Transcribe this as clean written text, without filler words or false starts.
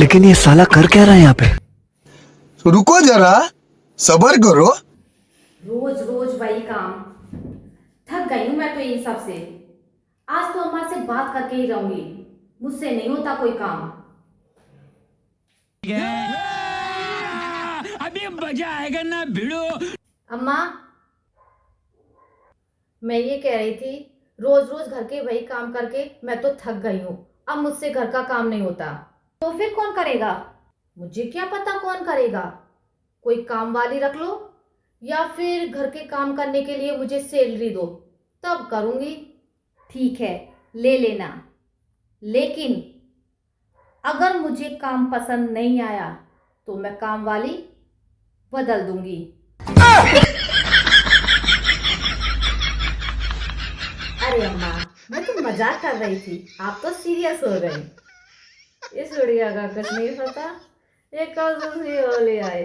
लेकिन ये साला कर क्या रहा है यहाँ पे? रुको जरा, सबर करो। रोज रोज वही काम। थक गई हूँ मैं तो इन सब से। आज तो अम्मा से बात करके ही रहूंगी। मुझसे नहीं होता कोई काम। अभी मजा आएगा ना भिड़ो। अम्मा, मैं ये कह रही थी, रोज रोज घर के वही काम करके मैं तो थक गई हूँ। अब मुझसे घर का काम नहीं होता, तो फिर कौन करेगा? मुझे क्या पता कौन करेगा। कोई काम वाली रख लो, या फिर घर के काम करने के लिए मुझे सैलरी दो, तब करूँगी। ठीक है, ले लेना। लेकिन अगर मुझे काम पसंद नहीं आया तो मैं काम वाली बदल दूंगी। अरे अम्मा, मैं तो मजाक कर रही थी, आप तो सीरियस हो गई। इस गुड़िया का कुछ नहीं पता, ये कब से ले आए।